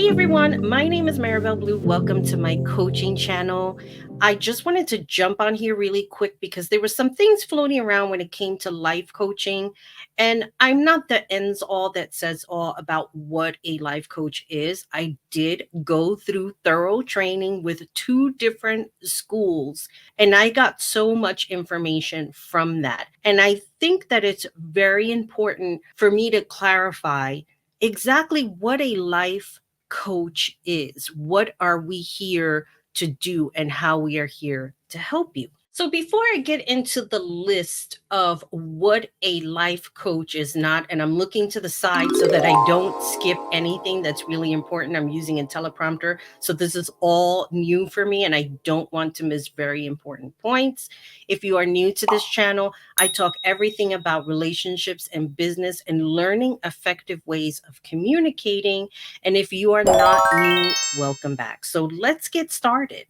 Hey everyone, my name is Marabelle Blue. Welcome to my coaching channel. I just wanted to jump on here really quick because there were some things floating around when it came to life coaching. And I'm not the ends all that says all about what a life coach is. I did go through thorough training with two different schools, and I got so much information from that. And I think that it's very important for me to clarify exactly what a life coach is. What are we here to do and how we are here to help you? So, before I get into the list of what a life coach is not, and I'm looking to the side so that I don't skip anything that's really important, I'm using a teleprompter. So, this is all new for me, and I don't want to miss very important points. If you are new to this channel, I talk everything about relationships and business and learning effective ways of communicating. And if you are not new, welcome back. So let's get started.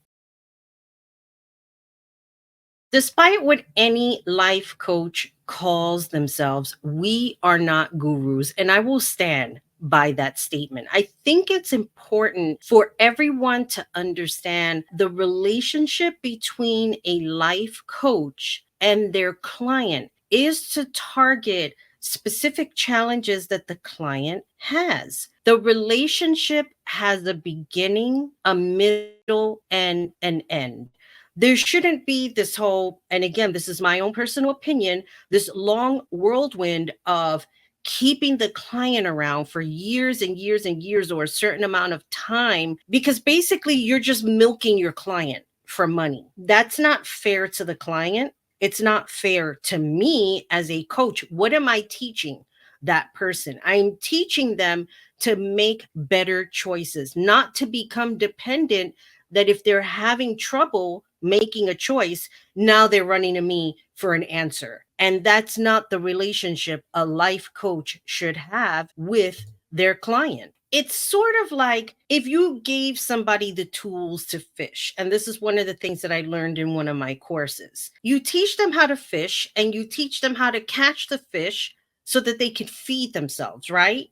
Despite what any life coach calls themselves, we are not gurus. And I will stand by that statement. I think it's important for everyone to understand the relationship between a life coach and their client is to target specific challenges that the client has. The relationship has a beginning, a middle, and an end. There shouldn't be this whole, and again, this is my own personal opinion, this long whirlwind of keeping the client around for years and years and years or a certain amount of time, because basically you're just milking your client for money. That's not fair to the client. It's not fair to me as a coach. What am I teaching that person? I'm teaching them to make better choices, not to become dependent, that if they're having trouble making a choice, now they're running to me for an answer. And that's not the relationship a life coach should have with their client. It's sort of like if you gave somebody the tools to fish, and this is one of the things that I learned in one of my courses. You teach them how to fish and you teach them how to catch the fish so that they can feed themselves, right?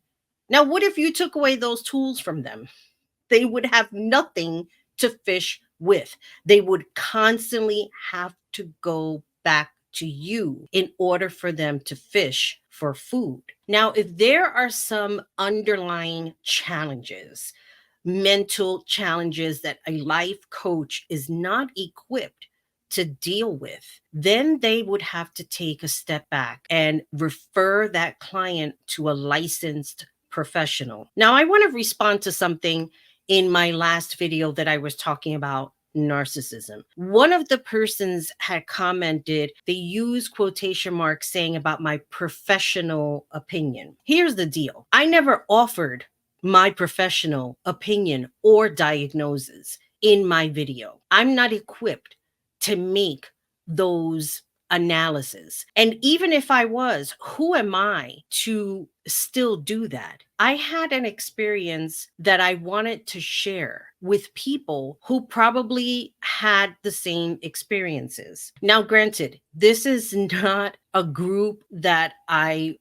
Now, what if you took away those tools from them? They would have nothing to fish with. They would constantly have to go back to you in order for them to fish for food. Now, if there are some underlying challenges, mental challenges that a life coach is not equipped to deal with, then they would have to take a step back and refer that client to a licensed professional. Now, I want to respond to something in my last video that I was talking about narcissism. One of the persons had commented, they use quotation marks saying about my professional opinion. Here's the deal. I never offered my professional opinion or diagnosis in my video. I'm not equipped to make those analysis. And even if I was, who am I to still do that? I had an experience that I wanted to share with people who probably had the same experiences. Now, granted, this is not a group that I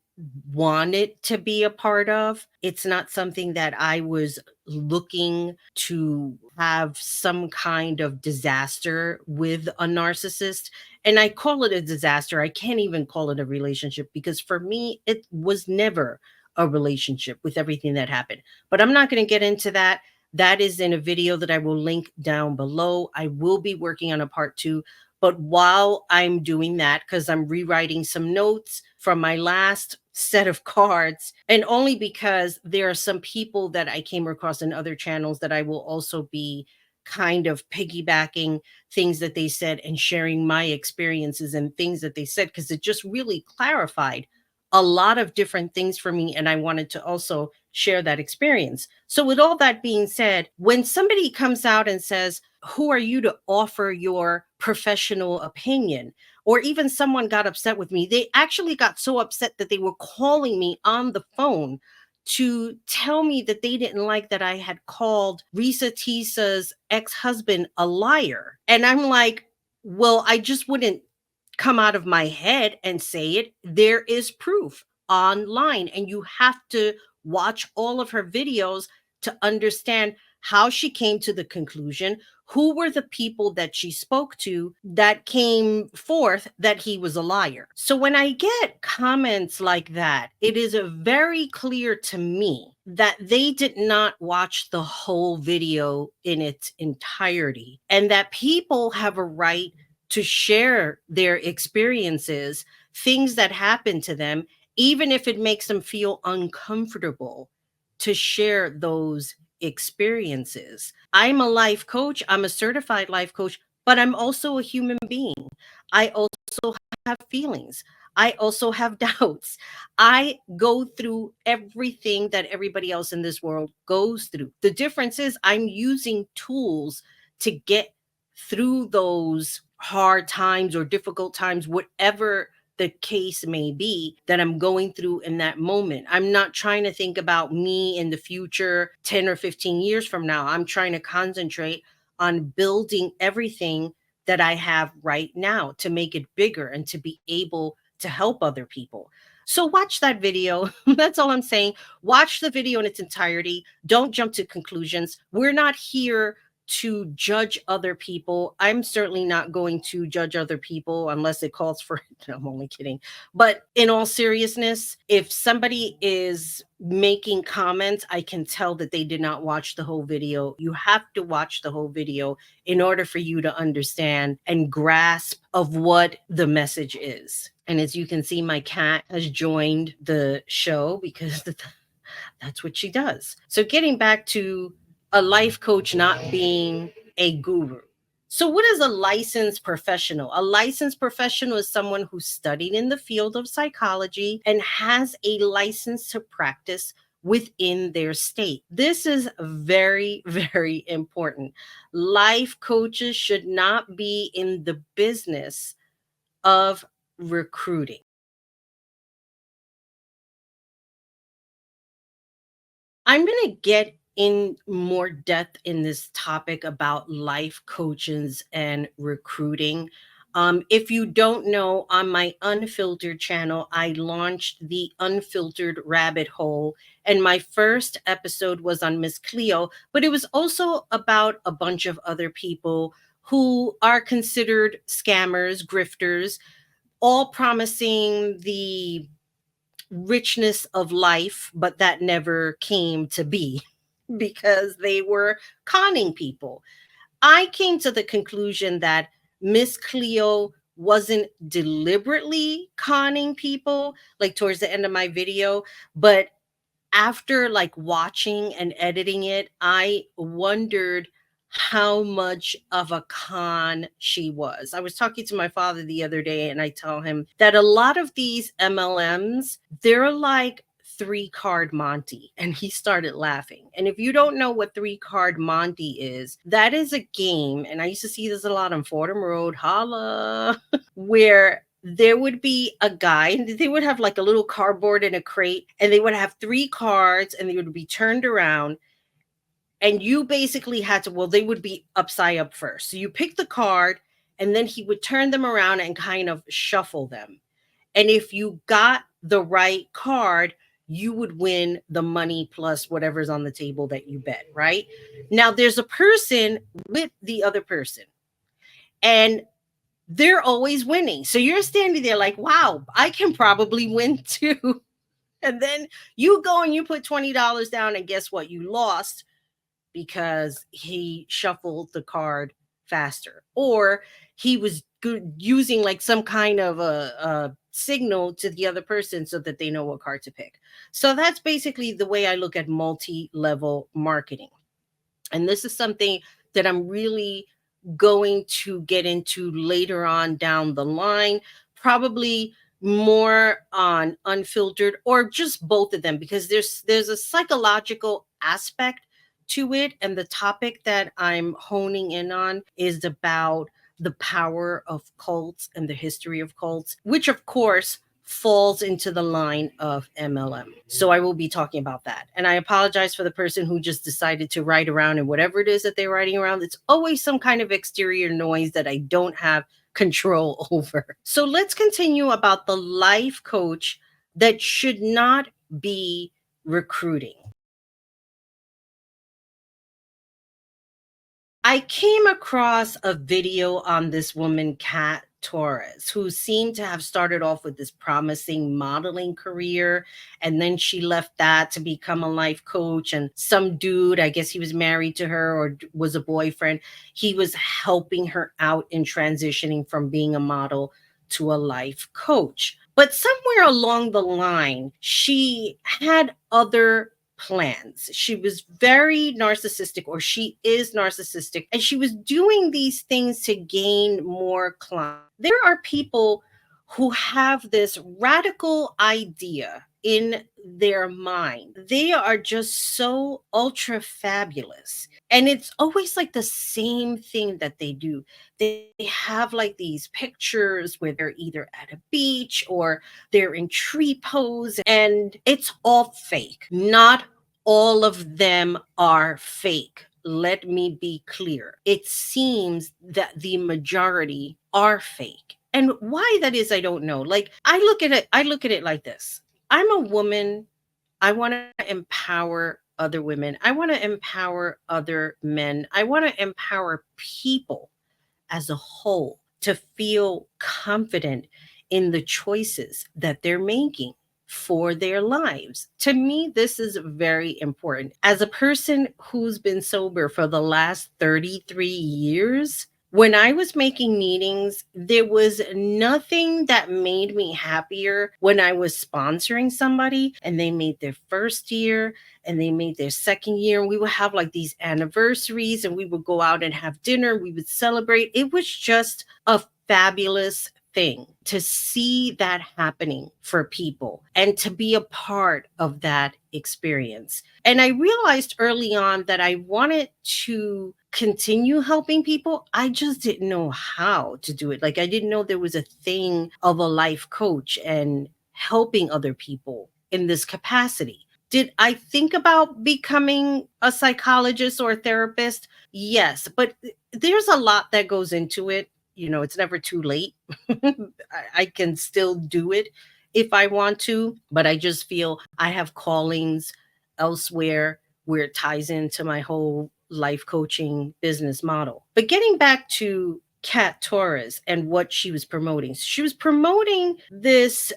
wanted to be a part of. It's not something that I was looking to have some kind of disaster with a narcissist. And I call it a disaster. I can't even call it a relationship because for me, it was never a relationship with everything that happened. But I'm not going to get into that. That is in a video that I will link down below. I will be working on a part 2. But while I'm doing that, because I'm rewriting some notes from my last set of cards, and only because there are some people that I came across in other channels that I will also be kind of piggybacking things that they said and sharing my experiences and things that they said, because it just really clarified a lot of different things for me. And I wanted to also share that experience. So, with all that being said, when somebody comes out and says, who are you to offer your professional opinion? Or even someone got upset with me. They actually got so upset that they were calling me on the phone to tell me that they didn't like that I had called Risa Tisa's ex-husband a liar. And I'm like, well, I just wouldn't come out of my head and say it. There is proof online, and you have to watch all of her videos to understand how she came to the conclusion, who were the people that she spoke to that came forth that he was a liar. So when I get comments like that, it is very clear to me that they did not watch the whole video in its entirety, and that people have a right to share their experiences, things that happen to them, even if it makes them feel uncomfortable to share those experiences. I'm a life coach, I'm a certified life coach, but I'm also a human being. I also have feelings. I also have doubts. I go through everything that everybody else in this world goes through. The difference is I'm using tools to get through those hard times or difficult times, whatever the case may be that I'm going through in that moment. I'm not trying to think about me in the future, 10 or 15 years from now. I'm trying to concentrate on building everything that I have right now to make it bigger and to be able to help other people. So watch that video. That's all I'm saying. Watch the video in its entirety. Don't jump to conclusions. We're not here to judge other people. I'm certainly not going to judge other people unless it calls for it. No, I'm only kidding. But in all seriousness, if somebody is making comments, I can tell that they did not watch the whole video. You have to watch the whole video in order for you to understand and grasp of what the message is. And as you can see, my cat has joined the show because that's what she does. So getting back to a life coach not being a guru. So what is a licensed professional? A licensed professional is someone who studied in the field of psychology and has a license to practice within their state. This is very, very important. Life coaches should not be in the business of recruiting. I'm going to get in more depth in this topic about life coaches and recruiting. If you don't know, on my Unfiltered channel, I launched the Unfiltered Rabbit Hole, and my first episode was on Miss Cleo, but it was also about a bunch of other people who are considered scammers, grifters, all promising the richness of life, but that never came to be because they were conning people. I came to the conclusion that Miss Cleo wasn't deliberately conning people, like towards the end of my video, but after like watching and editing it, I wondered how much of a con she was. I was talking to my father the other day and I tell him that a lot of these MLMs, they're like three card Monty. And he started laughing. And if you don't know what three card Monty is, that is a game. And I used to see this a lot on Fordham Road, holla, where there would be a guy and they would have like a little cardboard in a crate and they would have three cards and they would be turned around and you basically had to, well, they would be upside up first. So you pick the card and then he would turn them around and kind of shuffle them. And if you got the right card, you would win the money plus whatever's on the table that you bet, right? Now there's a person with the other person. And they're always winning. So you're standing there like, wow, I can probably win too. And then you go and you put $20 down, and guess what? You lost because he shuffled the card faster, or he was using like some kind of a signal to the other person so that they know what card to pick. So that's basically the way I look at multi-level marketing. And this is something that I'm really going to get into later on down the line, probably more on Unfiltered or just both of them, because there's a psychological aspect to it. And the topic that I'm honing in on is about the power of cults and the history of cults, which of course falls into the line of MLM. So I will be talking about that. And I apologize for the person who just decided to write around, and whatever it is that they're writing around, it's always some kind of exterior noise that I don't have control over. So let's continue about the life coach that should not be recruiting. I came across a video on this woman, Kat Torres, who seemed to have started off with this promising modeling career. And then she left that to become a life coach. And some dude, I guess he was married to her or was a boyfriend, he was helping her out in transitioning from being a model to a life coach. But somewhere along the line, she had other plans. She was very narcissistic, or she is narcissistic, and she was doing these things to gain more clients. There are people who have this radical idea in their mind. They are just so ultra fabulous. And it's always like the same thing that they do. They have like these pictures where they're either at a beach or they're in tree pose, and it's all fake. Not all of them are fake. Let me be clear. It seems that the majority are fake. And why that is, I don't know. Like I look at it like this. I'm a woman. I want to empower other women. I want to empower other men. I want to empower people as a whole to feel confident in the choices that they're making for their lives. To me, this is very important. As a person who's been sober for the last 33 years, when I was making meetings, there was nothing that made me happier when I was sponsoring somebody and they made their first year and they made their second year. And we would have like these anniversaries and we would go out and have dinner. We would celebrate. It was just a fabulous thing to see that happening for people and to be a part of that experience. And I realized early on that I wanted to continue helping people. I just didn't know how to do it. Like, I didn't know there was a thing of a life coach and helping other people in this capacity. Did I think about becoming a psychologist or a therapist? Yes, but there's a lot that goes into it. It's never too late. I can still do it if I want to, but I just feel I have callings elsewhere where it ties into my whole life coaching business model. But getting back to Kat Torres and what she was promoting this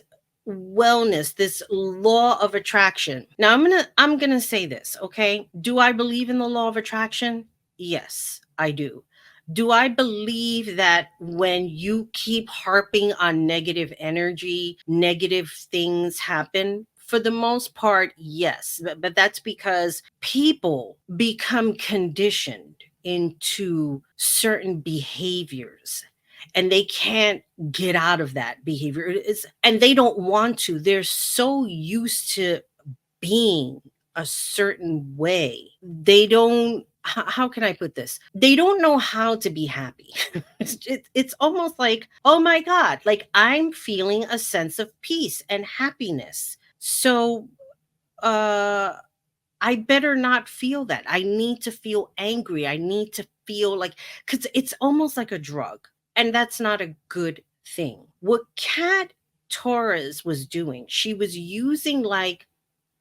wellness, this law of attraction. Now I'm going to say this, okay? Do I believe in the law of attraction? Yes, I do. Do I believe that when you keep harping on negative energy, negative things happen? For the most part, yes. But that's because people become conditioned into certain behaviors and they can't get out of that behavior. And they don't want to. They're so used to being a certain way. They don't, how can I put this? They don't know how to be happy. It's almost like, oh my God, like I'm feeling a sense of peace and happiness. So, uh, I better not feel that. I need to feel angry. I need to feel like, because it's almost like a drug. And that's not a good thing. What Kat Torres was doing, she was using like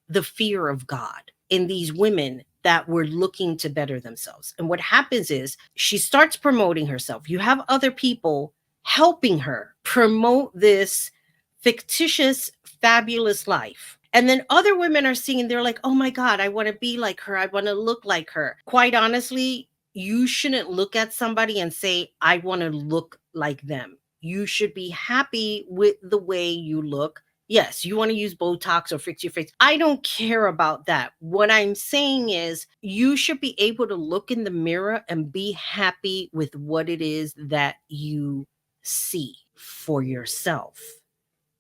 the fear of God in these women that were looking to better themselves. And what happens is she starts promoting herself. You have other people helping her promote this fictitious, fabulous life. And then other women are seeing, they're like, oh my God, I want to be like her. I want to look like her. Quite honestly, you shouldn't look at somebody and say, I want to look like them. You should be happy with the way you look. Yes, you want to use Botox or fix your face. I don't care about that. What I'm saying is you should be able to look in the mirror and be happy with what it is that you see for yourself,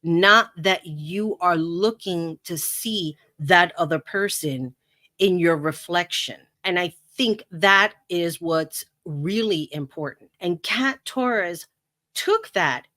not that you are looking to see that other person in your reflection. And I think that is what's really important. And Kat Torres took that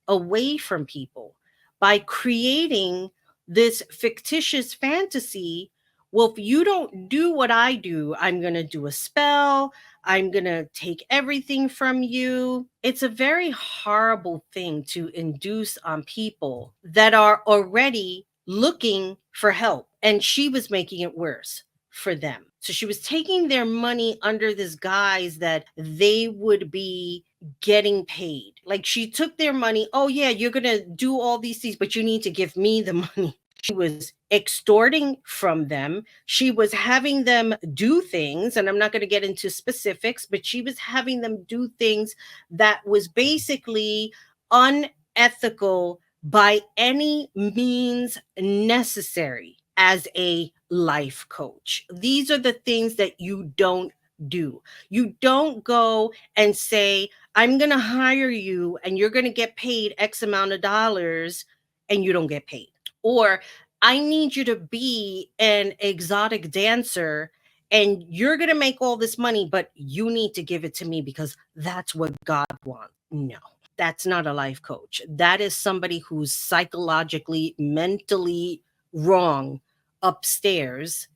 away from people by creating this fictitious fantasy. Well, if you don't do what I do, I'm going to do a spell. I'm going to take everything from you. It's a very horrible thing to induce on people that are already looking for help. And she was making it worse. for them. So she was taking their money under this guise that they would be getting paid. Like she took their money. Oh, yeah, you're going to do all these things, but you need to give me the money. She was extorting from them. She was having them do things, and I'm not going to get into specifics, but she was having them do things that was basically unethical by any means necessary as a life coach. These are the things that you don't do. You don't go and say, I'm going to hire you and you're going to get paid X amount of dollars, and you don't get paid. Or I need you to be an exotic dancer and you're going to make all this money, but you need to give it to me because that's what God wants. No, that's not a life coach. That is somebody who's psychologically, mentally wrong upstairs.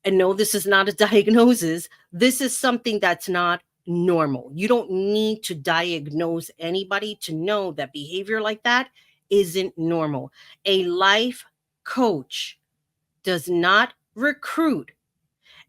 And no, this is not a diagnosis. This is something that's not normal. You don't need to diagnose anybody to know that behavior like that isn't normal. A life coach does not recruit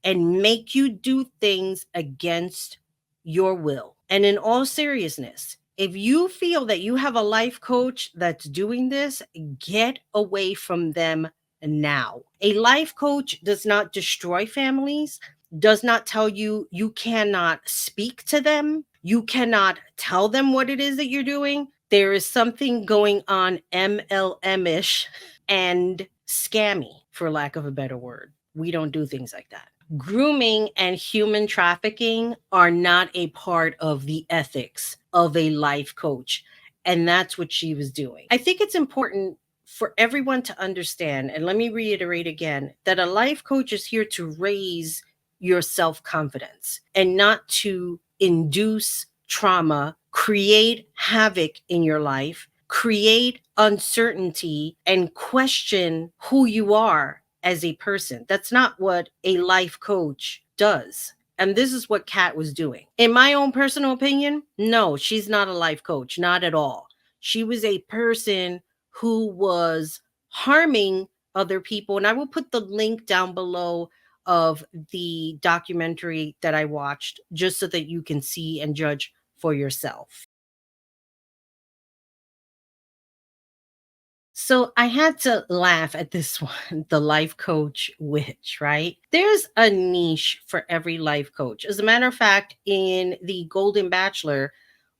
and make you do things against your will. And in all seriousness, if you feel that you have a life coach that's doing this, get away from them now. A life coach does not destroy families, does not tell you you cannot speak to them, you cannot tell them what it is that you're doing. There is something going on MLM-ish and scammy, for lack of a better word. We don't do things like that. Grooming and human trafficking are not a part of the ethics of a life coach. And that's what she was doing. I think it's important for everyone to understand, and let me reiterate again, that a life coach is here to raise your self-confidence and not to induce trauma, create havoc in your life, create uncertainty, and question who you are as a person. That's not what a life coach does. And this is what Kat was doing. In my own personal opinion, no, she's not a life coach, not at all. She was a person who was harming other people. And I will put the link down below of the documentary that I watched, just so that you can see and judge for yourself. So I had to laugh at this one, the life coach witch, right? There's a niche for every life coach. As a matter of fact, in The Golden Bachelor,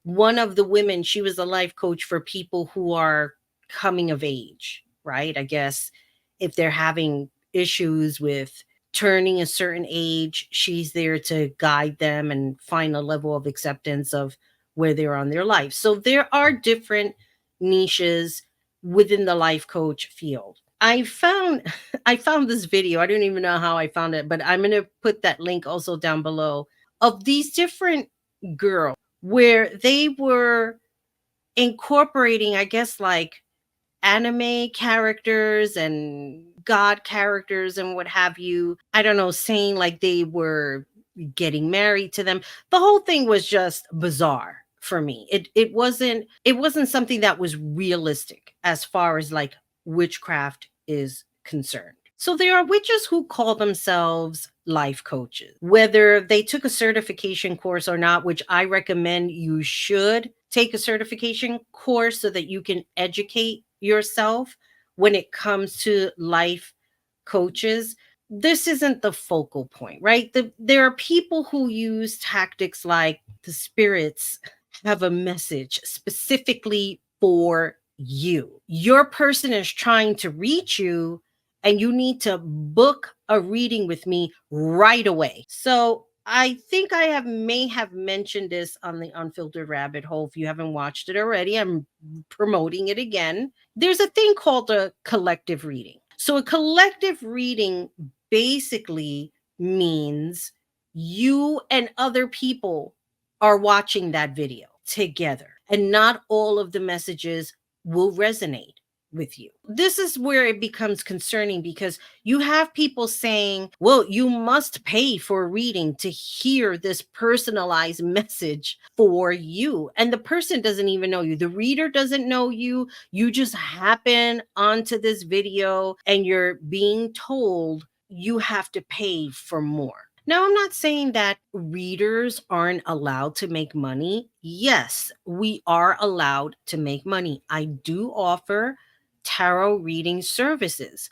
one of the women, she was a life coach for people who are coming of age, right? I guess if they're having issues with turning a certain age, she's there to guide them and find a level of acceptance of where they're on their life. So there are different niches within the life coach field. I found I found this video. I don't even know how I found it, but I'm going to put that link also down below, of these different girls where they were incorporating, I guess, like anime characters and god characters and what have you. I don't know, saying like they were getting married to them. The whole thing was just bizarre for me. It wasn't something that was realistic as far as like witchcraft is concerned. So there are witches who call themselves life coaches, whether they took a certification course or not, which I recommend you should take a certification course so that you can educate yourself when it comes to life coaches. This isn't the focal point, right? There are people who use tactics like the spirits have a message specifically for you. Your person is trying to reach you, and you need to book a reading with me right away. So I think may have mentioned this on the Unfiltered Rabbit Hole. If you haven't watched it already, I'm promoting it again. There's a thing called a collective reading. So a collective reading basically means you and other people are watching that video together, and not all of the messages will resonate with you. This is where it becomes concerning, because you have people saying, well, you must pay for a reading to hear this personalized message for you. And the person doesn't even know you. The reader doesn't know you. You just happen onto this video and you're being told you have to pay for more. Now, I'm not saying that readers aren't allowed to make money. Yes, we are allowed to make money. I do offer tarot reading services,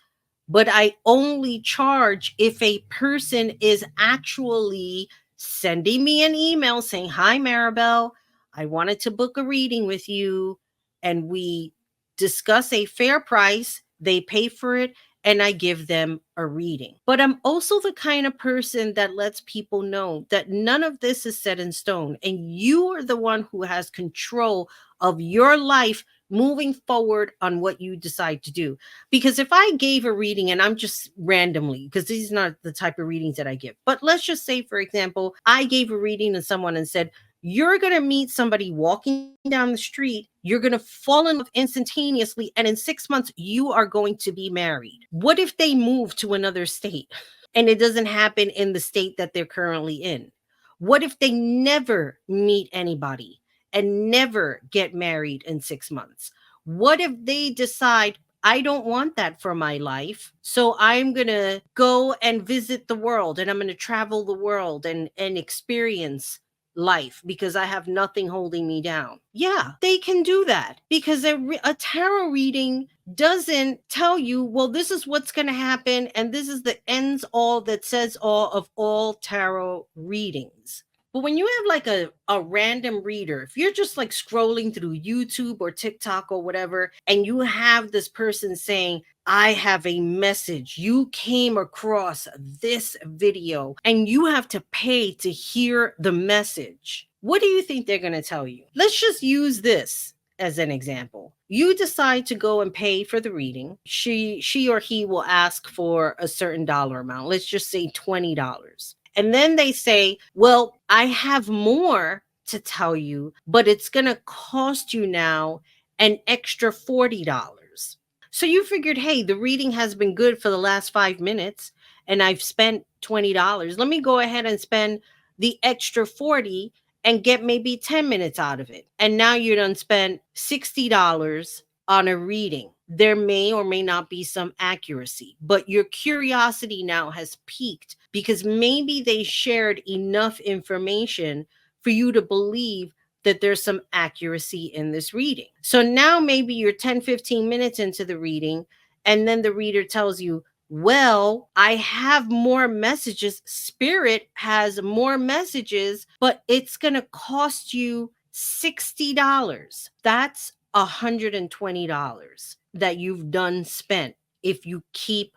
but I only charge if a person is actually sending me an email saying, "Hi, Marabelle, I wanted to book a reading with you." And we discuss a fair price, they pay for it, and I give them a reading. But I'm also the kind of person that lets people know that none of this is set in stone, and you are the one who has control of your life moving forward on what you decide to do. Because if I gave a reading, and I'm just randomly, because these are not the type of readings that I give, but let's just say, for example, I gave a reading to someone and said, "You're going to meet somebody walking down the street. You're going to fall in love instantaneously. And in 6 months, you are going to be married." What if they move to another state and it doesn't happen in the state that they're currently in? What if they never meet anybody and never get married in 6 months? What if they decide, "I don't want that for my life. So I'm going to go and visit the world, and I'm going to travel the world and experience life because I have nothing holding me down." Yeah, they can do that because a tarot reading doesn't tell you, "Well, this is what's going to happen, and this is the ends all that says all of all tarot readings." But when you have like a random reader, if you're just like scrolling through YouTube or TikTok or whatever, and you have this person saying, "I have a message. You came across this video and you have to pay to hear the message." What do you think they're going to tell you? Let's just use this as an example. You decide to go and pay for the reading. She or he will ask for a certain dollar amount. Let's just say $20. And then they say, "Well, I have more to tell you, but it's going to cost you now an extra $40." So you figured, "Hey, the reading has been good for the last 5 minutes and I've spent $20. Let me go ahead and spend the extra 40 and get maybe 10 minutes out of it." And now you done spent $60 on a reading. There may or may not be some accuracy, but your curiosity now has piqued because maybe they shared enough information for you to believe that there's some accuracy in this reading. So now maybe you're 10, 15 minutes into the reading, and then the reader tells you, "Well, I have more messages. Spirit has more messages, but it's going to cost you $60. That's $120 that you've done spent if you keep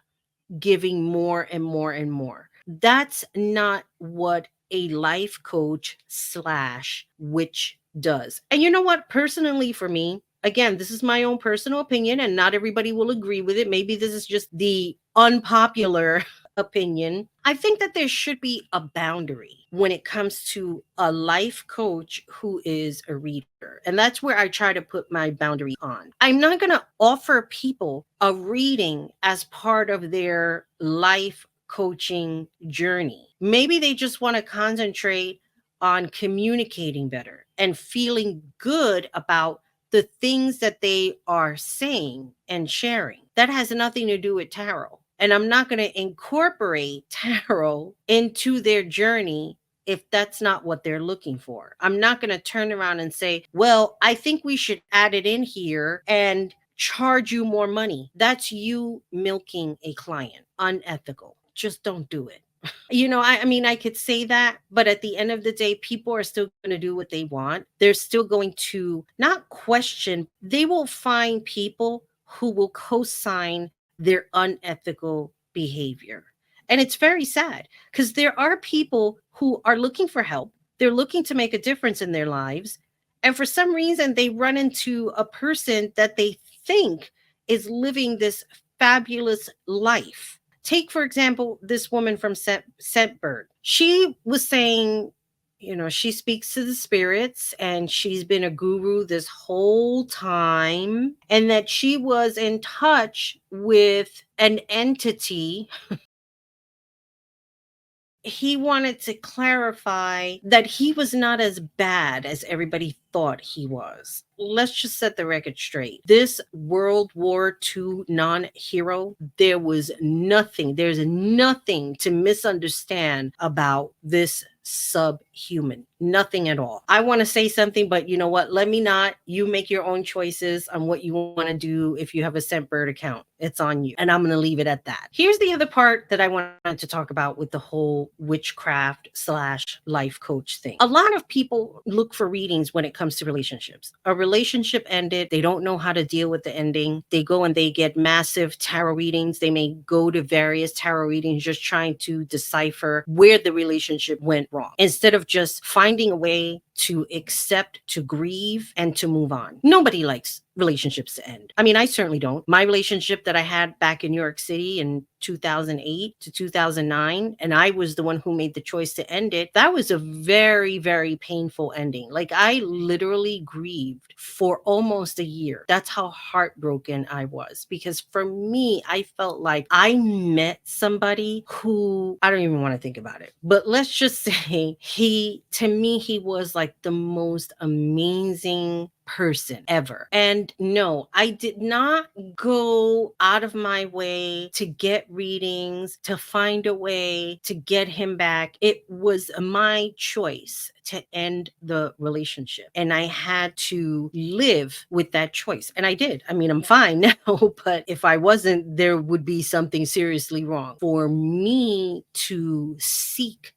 giving more and more and more." That's not what a life coach slash witch does. And you know what? Personally, for me, again, this is my own personal opinion, and not everybody will agree with it. Maybe this is just the unpopular opinion. I think that there should be a boundary when it comes to a life coach who is a reader. And that's where I try to put my boundary on. I'm not going to offer people a reading as part of their life coaching journey. Maybe they just want to concentrate on communicating better and feeling good about the things that they are saying and sharing. That has nothing to do with tarot. And I'm not going to incorporate tarot into their journey if that's not what they're looking for. I'm not going to turn around and say, "Well, I think we should add it in here and charge you more money." That's you milking a client. Unethical. Just don't do it. I mean, I could say that, but at the end of the day, people are still going to do what they want. They're still going to not question, they will find people who will co sign their unethical behavior. And it's very sad because there are people who are looking for help, they're looking to make a difference in their lives. And for some reason, they run into a person that they think is living this fabulous life. Take, for example, this woman from Scentbird. She was saying, she speaks to the spirits and she's been a guru this whole time, and that she was in touch with an entity he wanted to clarify that he was not as bad as everybody thought he was. Let's just set the record straight. This World War II non hero, there's nothing to misunderstand about this subhuman. Nothing at all. I want to say something, but you know what? Let me not. You make your own choices on what you want to do if you have a Scentbird account. It's on you. And I'm going to leave it at that. Here's the other part that I wanted to talk about with the whole witchcraft slash life coach thing. A lot of people look for readings when it comes to relationships. A relationship ended. They don't know how to deal with the ending. They go and they get massive tarot readings. They may go to various tarot readings just trying to decipher where the relationship went wrong instead of just finding a way to accept, to grieve, and to move on. Nobody likes relationships to end. I mean, I certainly don't. My relationship that I had back in New York City in 2008 to 2009, and I was the one who made the choice to end it, that was a very, very painful ending. Like, I literally grieved for almost a year. That's how heartbroken I was. Because for me, I felt like I met somebody who, I don't even want to think about it, but let's just say to me, he was like the most amazing person ever. And no, I did not go out of my way to get readings, to find a way to get him back. It was my choice to end the relationship. And I had to live with that choice. And I did. I mean, I'm fine now, but if I wasn't, there would be something seriously wrong. For me to seek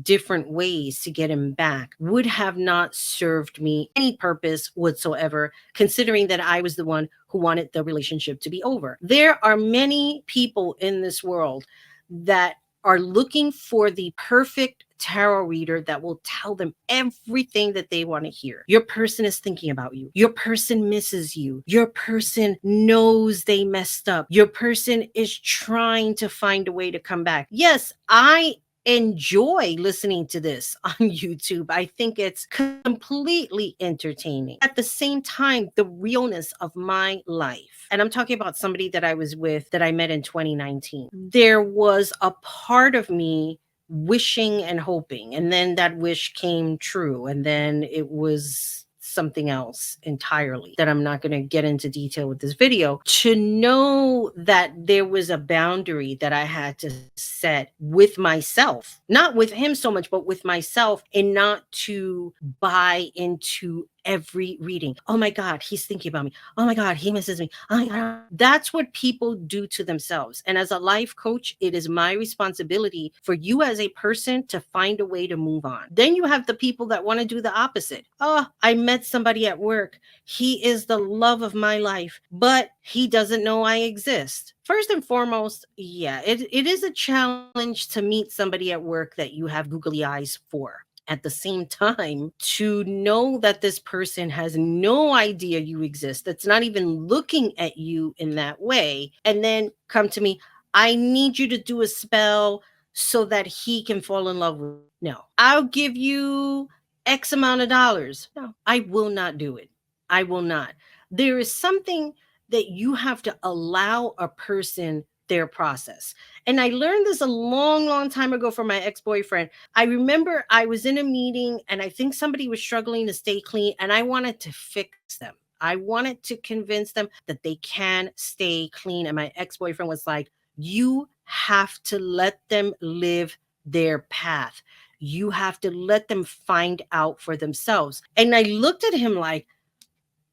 different ways to get him back would have not served me any purpose whatsoever, considering that I was the one who wanted the relationship to be over. There are many people in this world that are looking for the perfect tarot reader that will tell them everything that they want to hear. Your person is thinking about you. Your person misses you. Your person knows they messed up. Your person is trying to find a way to come back. Yes, I enjoy listening to this on YouTube. I think it's completely entertaining. At the same time, the realness of my life, and I'm talking about somebody that I was with that I met in 2019, there was a part of me wishing and hoping, and then that wish came true, and then it was something else entirely that I'm not going to get into detail with this video. To know that there was a boundary that I had to set with myself, not with him so much, but with myself, and not to buy into every reading. Oh my God, he's thinking about me. Oh my God, he misses me. Oh my God. That's what people do to themselves. And as a life coach, it is my responsibility for you as a person to find a way to move on. Then you have the people that want to do the opposite. Oh, I met somebody at work. He is the love of my life, but he doesn't know I exist. First and foremost, yeah, it is a challenge to meet somebody at work that you have googly eyes for. At the same time, to know that this person has no idea you exist, that's not even looking at you in that way, and then come to me, I need you to do a spell so that he can fall in love with you. No, I'll give you X amount of dollars. No, I will not do it. I will not. There is something that you have to allow a person their process. And I learned this a long, long time ago from my ex-boyfriend. I remember I was in a meeting and I think somebody was struggling to stay clean and I wanted to fix them. I wanted to convince them that they can stay clean. And my ex-boyfriend was like, you have to let them live their path. You have to let them find out for themselves. And I looked at him like,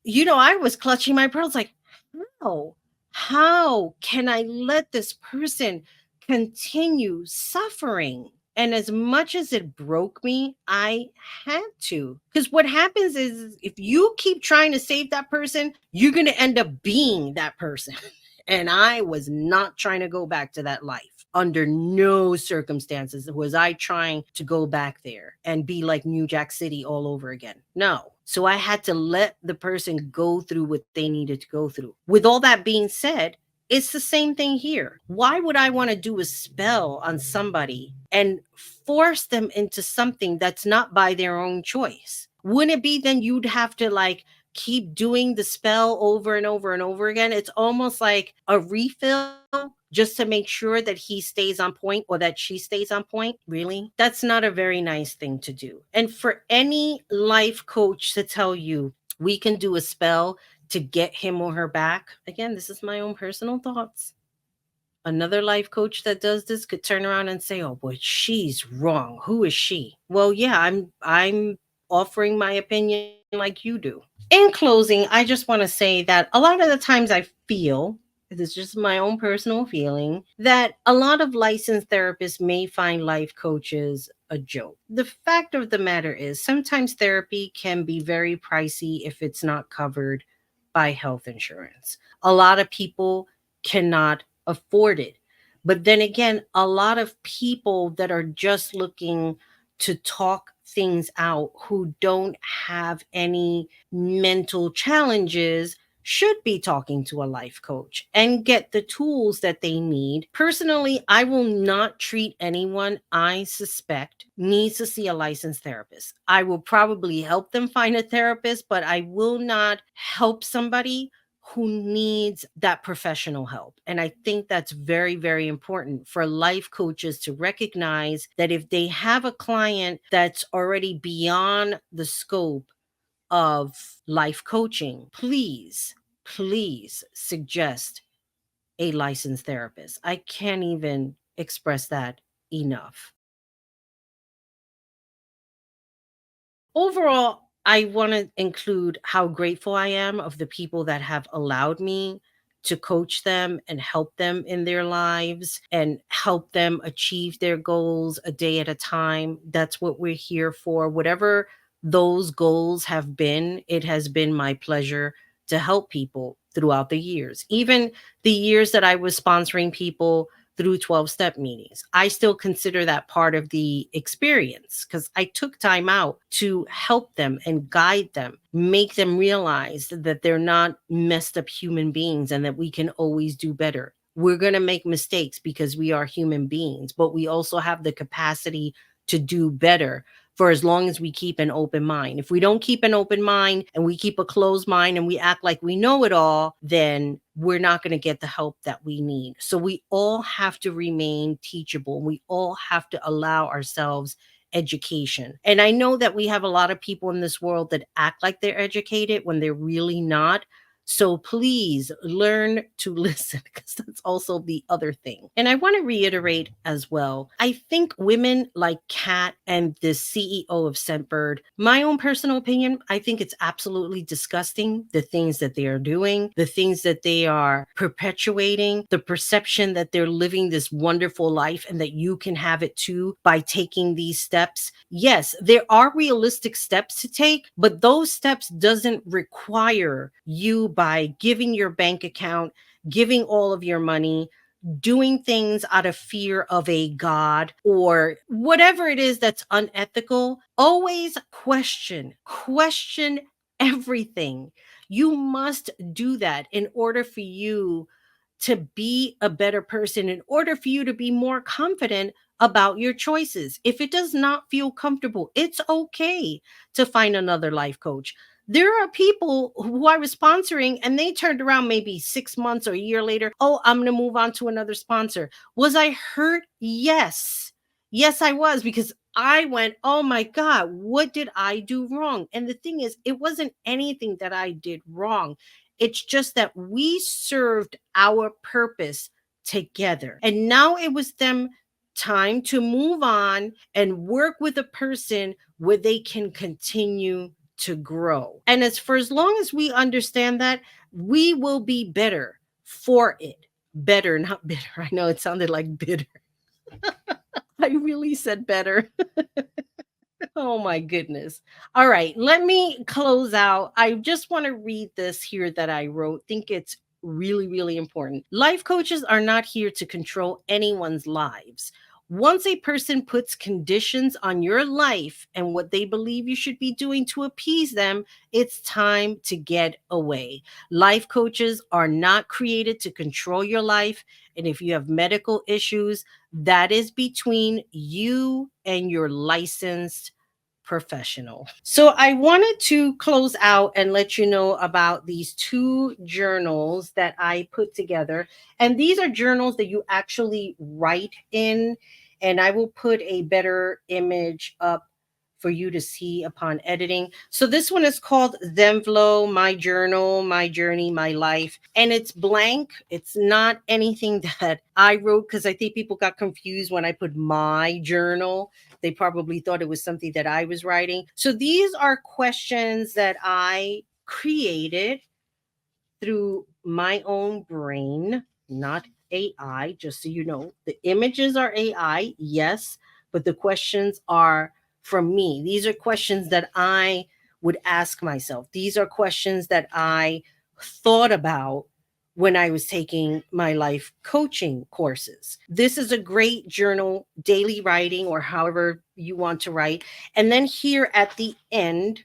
I was clutching my pearls like, how? How can I let this person continue suffering? And as much as it broke me, I had to. Because what happens is if you keep trying to save that person, you're going to end up being that person. And I was not trying to go back to that life. Under no circumstances was I trying to go back there and be like New Jack City all over again. No. So I had to let the person go through what they needed to go through. With all that being said, it's the same thing here. Why would I want to do a spell on somebody and force them into something that's not by their own choice? Wouldn't it be then you'd have to keep doing the spell over and over and over again? It's almost like a refill just to make sure that he stays on point or that she stays on point. Really? That's not a very nice thing to do. And for any life coach to tell you, we can do a spell to get him or her back. Again, this is my own personal thoughts. Another life coach that does this could turn around and say, "Oh, but she's wrong. Who is she?" Well, yeah, I'm offering my opinion like you do. In closing, I just want to say that a lot of the times I feel, this is just my own personal feeling, that a lot of licensed therapists may find life coaches a joke. The fact of the matter is, sometimes therapy can be very pricey if it's not covered by health insurance. A lot of people cannot afford it. But then again, a lot of people that are just looking to talk things out, who don't have any mental challenges, should be talking to a life coach and get the tools that they need. Personally, I will not treat anyone I suspect needs to see a licensed therapist. I will probably help them find a therapist, but I will not help somebody who needs that professional help. And I think that's very, very important for life coaches to recognize that if they have a client that's already beyond the scope of life coaching, please suggest a licensed therapist. I can't even express that enough. Overall, I want to include how grateful I am of the people that have allowed me to coach them and help them in their lives and help them achieve their goals a day at a time. That's what we're here for. Whatever those goals have been, it has been my pleasure to help people throughout the years. Even the years that I was sponsoring people through 12 step meetings, I still consider that part of the experience because I took time out to help them and guide them, make them realize that they're not messed up human beings and that we can always do better. We're going to make mistakes because we are human beings, but we also have the capacity to do better for as long as we keep an open mind. If we don't keep an open mind and we keep a closed mind and we act like we know it all, then we're not going to get the help that we need. So we all have to remain teachable. We all have to allow ourselves education. And I know that we have a lot of people in this world that act like they're educated when they're really not. So please learn to listen, because that's also the other thing. And I want to reiterate as well, I think women like Kat and the CEO of Scentbird, my own personal opinion, I think it's absolutely disgusting, the things that they are doing, the things that they are perpetuating, the perception that they're living this wonderful life and that you can have it too by taking these steps. Yes, there are realistic steps to take, but those steps doesn't require you by giving your bank account, giving all of your money, doing things out of fear of a god or whatever it is that's unethical. Always question everything. You must do that in order for you to be a better person, in order for you to be more confident about your choices. If it does not feel comfortable, it's okay to find another life coach. There are people who I was sponsoring and they turned around maybe 6 months or a year later. Oh, I'm going to move on to another sponsor. Was I hurt? Yes. Yes, I was, because I went, oh my God, what did I do wrong? And the thing is, it wasn't anything that I did wrong. It's just that we served our purpose together. And now it was them time to move on and work with a person where they can continue to grow. And as long as we understand that, we will be better for it. Better, not bitter. I know it sounded like bitter. I really said better. Oh my goodness. All right, let me close out. I just want to read this here that I wrote. Think it's really, really important. Life coaches are not here to control anyone's lives. Once a person puts conditions on your life and what they believe you should be doing to appease them, it's time to get away. Life coaches are not created to control your life. And if you have medical issues, that is between you and your licensed professional. So I wanted to close out and let you know about these two journals that I put together. And these are journals that you actually write in. And I will put a better image up for you to see upon editing. So this one is called Zenflo, My Journal, My Journey, My Life. And it's blank. It's not anything that I wrote, because I think people got confused when I put my journal. They probably thought it was something that I was writing. So these are questions that I created through my own brain, not AI, just so you know. The images are AI, yes, but the questions are from me. These are questions that I would ask myself. These are questions that I thought about when I was taking my life coaching courses. This is a great journal, daily writing, or however you want to write. And then here at the end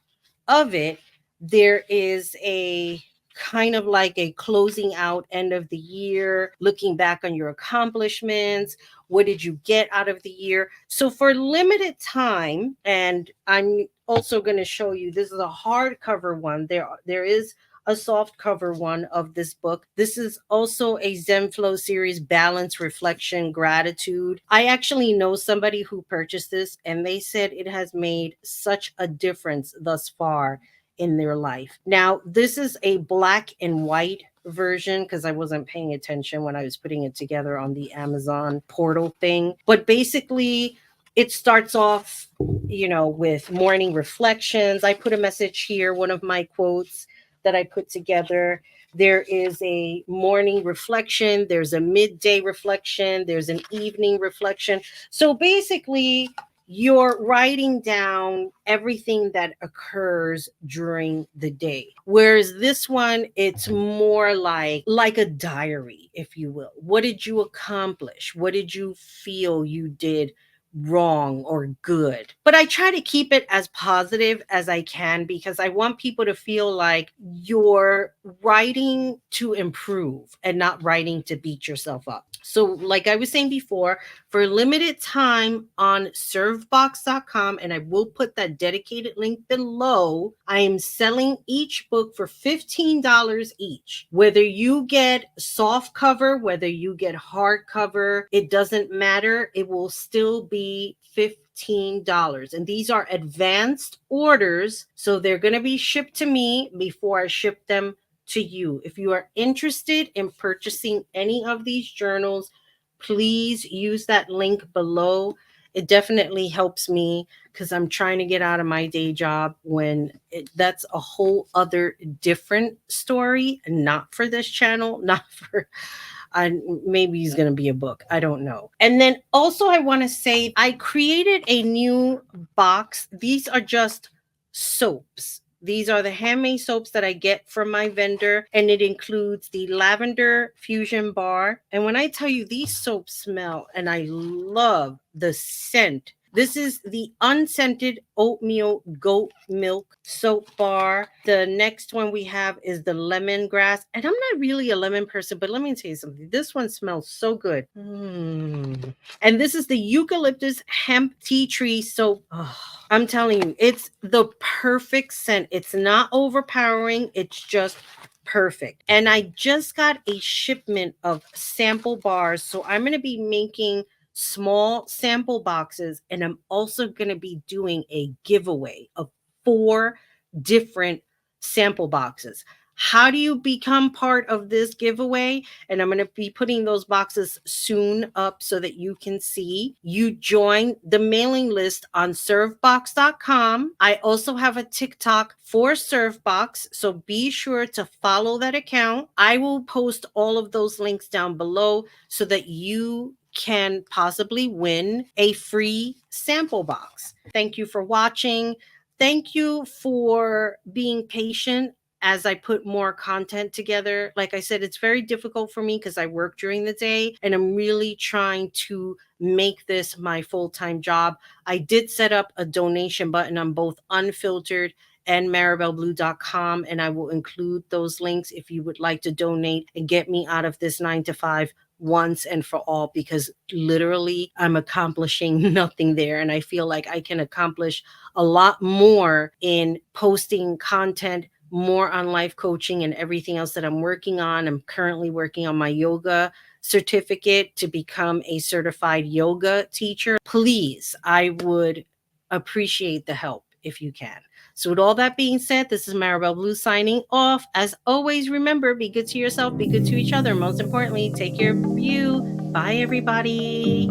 of it, there is a kind of like a closing out end of the year, looking back on your accomplishments. What did you get out of the year? So for limited time, and I'm also going to show you, this is a hardcover one. There is a soft cover one of this book. This is also a Zenflo series, Balance, Reflection, Gratitude. I actually know somebody who purchased this, and they said it has made such a difference thus far in their life. Now, this is a black and white version because I wasn't paying attention when I was putting it together on the Amazon portal thing. But basically, it starts off, with morning reflections. I put a message here, one of my quotes that I put together. There is a morning reflection, there's a midday reflection, there's an evening reflection. So basically, you're writing down everything that occurs during the day. Whereas this one, it's more like a diary, if you will. What did you accomplish? What did you feel you did wrong or good? But I try to keep it as positive as I can because I want people to feel like you're writing to improve and not writing to beat yourself up. So like I was saying before, for limited time on servebox.com, and I will put that dedicated link below, I am selling each book for $15 each. Whether you get soft cover, whether you get hardcover, it doesn't matter. It will still be $15. And these are advanced orders, so they're going to be shipped to me before I ship them to you. If you are interested in purchasing any of these journals, please use that link below. It definitely helps me because I'm trying to get out of my day job that's a whole other different story, not for this channel, not for maybe he's going to be a book. I don't know. And then also I want to say I created a new box. These are just soaps. These are the handmade soaps that I get from my vendor, and it includes the lavender fusion bar. And when I tell you these soaps smell, and I love the scent. This is the unscented oatmeal goat milk soap bar. The next one we have is the lemongrass. And I'm not really a lemon person, but let me tell you something. This one smells so good. And this is the eucalyptus hemp tea tree soap. Oh, I'm telling you, it's the perfect scent. It's not overpowering. It's just perfect. And I just got a shipment of sample bars. So I'm going to be making small sample boxes, and I'm also going to be doing a giveaway of 4 different sample boxes. How do you become part of this giveaway? And I'm going to be putting those boxes soon up so that you can see. You join the mailing list on servebox.com. I also have a TikTok for Servebox, so be sure to follow that account. I will post all of those links down below so that you can possibly win a free sample box. Thank you for watching. Thank you for being patient as I put more content together. Like I said, it's very difficult for me because I work during the day, and I'm really trying to make this my full-time job. I did set up a donation button on both Unfiltered and marabellblue.com, and I will include those links if you would like to donate and get me out of this 9 to 5 once and for all, because literally I'm accomplishing nothing there. And I feel like I can accomplish a lot more in posting content more on life coaching and everything else that I'm working on. I'm currently working on my yoga certificate to become a certified yoga teacher. Please, I would appreciate the help if you can. So, with all that being said, this is Marabelle Blue signing off. As always, remember, be good to yourself, be good to each other. Most importantly, take care of you. Bye, everybody.